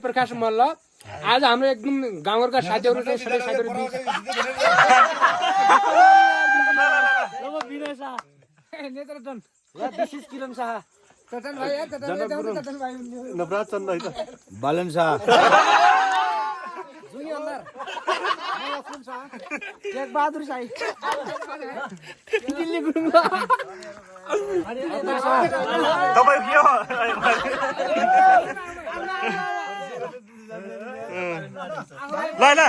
प्रकाश मल्ल आज हाम्रो एकदम गाउँघरका साथीहरू चाहिँ सबै साथीहरू नेत्रजन दिस इज किरण शाह चटन भाइ चटन भाइ नवराज चन्द है त बालन शाह जुनी अल्लाह लक्ष्मण शाह शेख बहादुर शाही दिल्ली गुरुङ तपाईँ के हो ल ल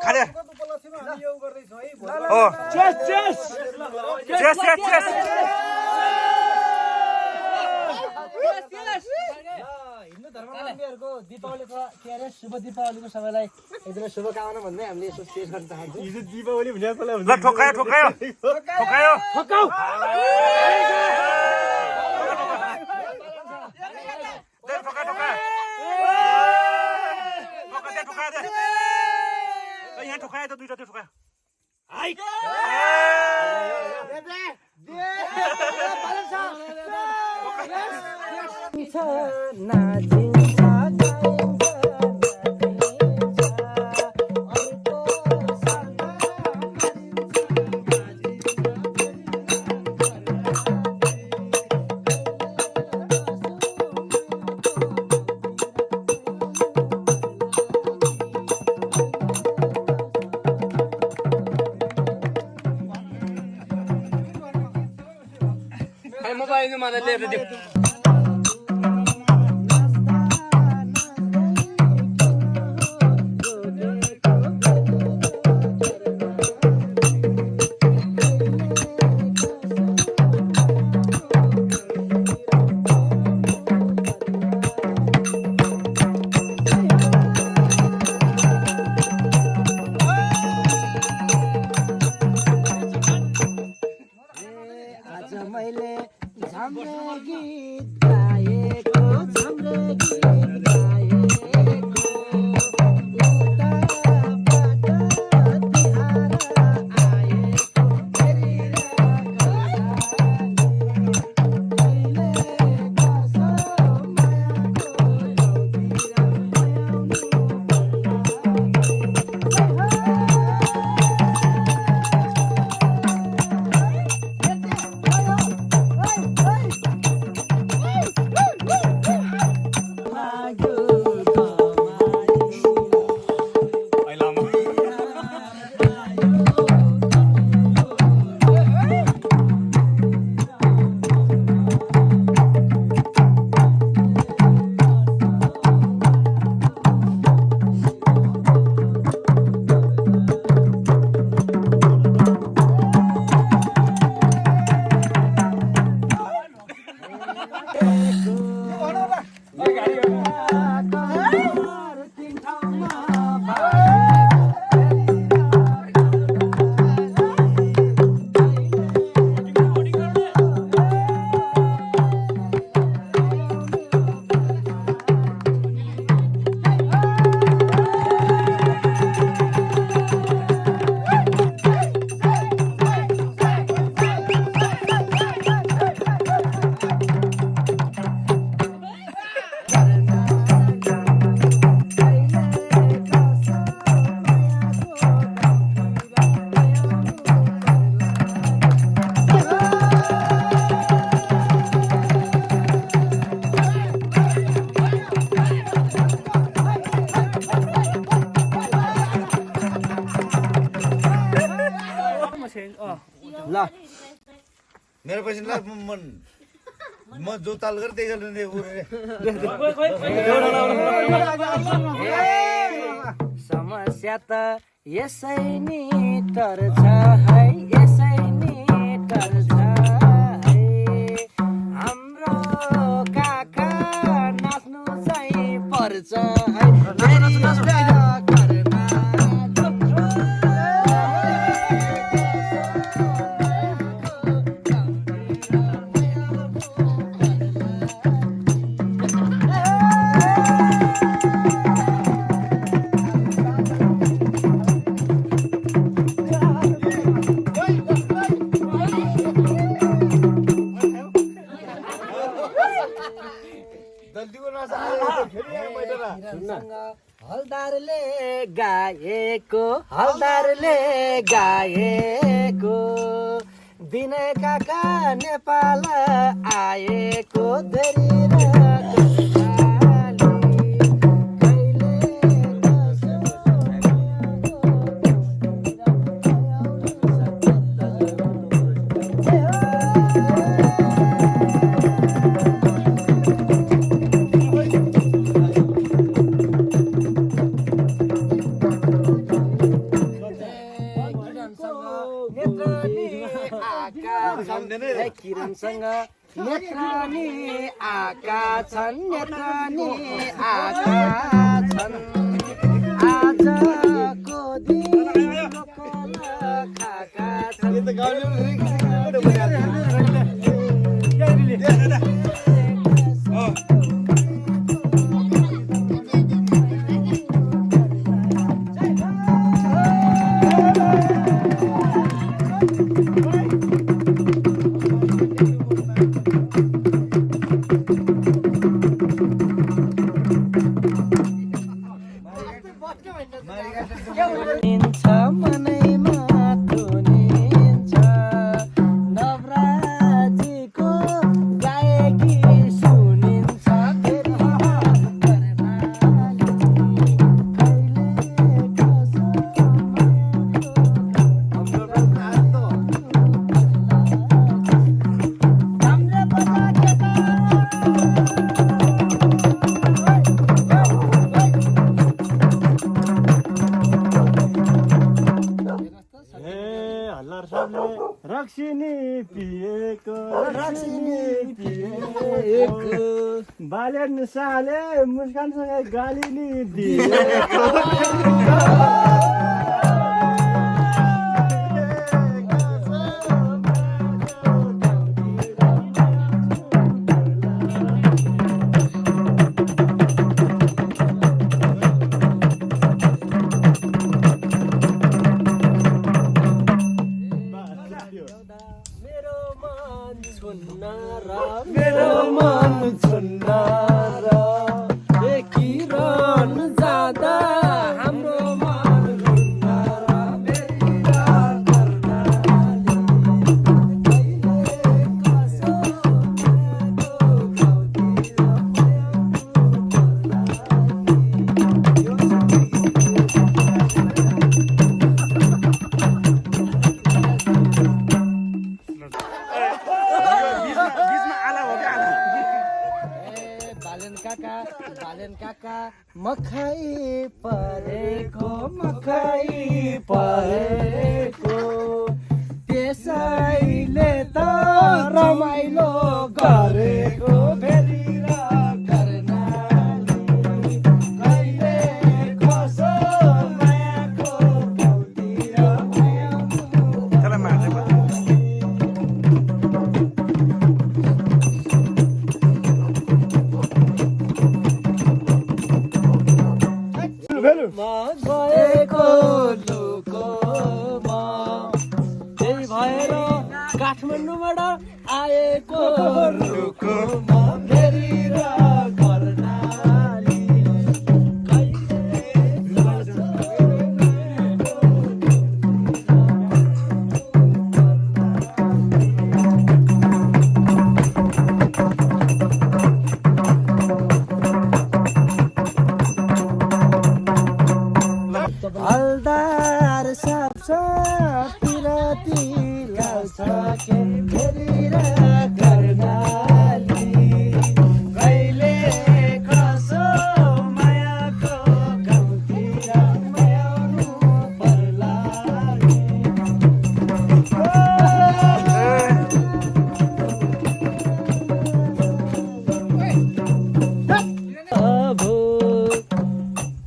खाले हो चेस चेस चेस चेस चेस हिन्दू धर्मावलम्बीहरूको दीपावलीको के अरे शुभ दीपावलीको सबैलाई एकदमै शुभकामना भन्दै हामीले यसो स्टेज गर्न चाहन्छौँ हिजो दीपावली भन्ने कसलाई हुन्छ ल ठोकायो ठोकायो ठोकायो ठोकाउ दे ठोका ठोका ठोका दे ठोका दे यहाँ ठोकायो त दुईटा त्यो ठोकायो हाइ मोबाइल मलाई लिएर दिऊ मेरो पैसा ल म जो ताल गरेँ त्यही गर्नु समस्या त यसै नि टर्छ है यसै नि टर्छ है हाम्रो काका नाच्नु चाहिँ पर्छ है हलदारले गाएको विनय काका नेपाल आएको किरणसँग नेत्रानी आका छन् आजको दिन लोकल खाका मनैमा धुनिन्छ नवराजीको गायकी सुनिन्छ रक्सिनी पिएको बालेन साले मुस्कानसँग गाली नि दिएको मेरो मन छुन्न र किरण जाँदा हाम्रो मन रुन्न र बालेन काका मखाई परेको त्यसैले त रमाइलो गरेको फेरि र कर्णाली कहिले कसो मायाको गाउँतिर गएको लुकोमा त्यही भएर काठमाडौँबाट आएको लुकोमा फेरि र कर्णाली हलदार साप पिराती लाउँछ के फेरि र कर्णाली कहिले कसो मायाको गाउँतिर मायाउनु पर्ला अब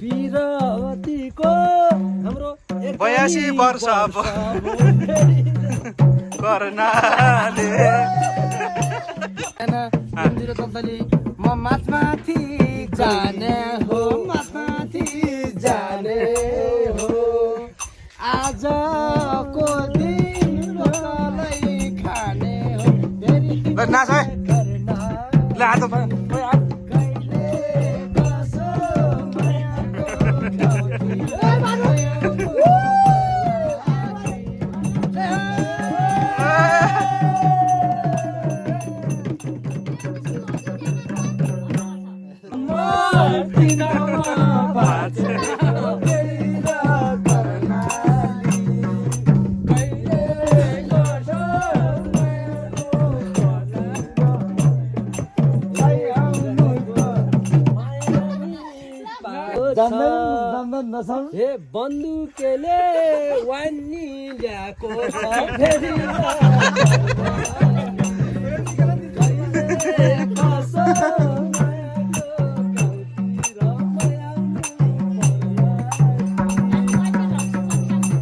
पिरातीको 82 वर्ष कर्णाले म माथि जाने हो आजको दिन लोकलै खाने हो नाच है ल हात जान्दैन नसाउनु हे बन्दुकेले वानी ल्याएको छ फेरि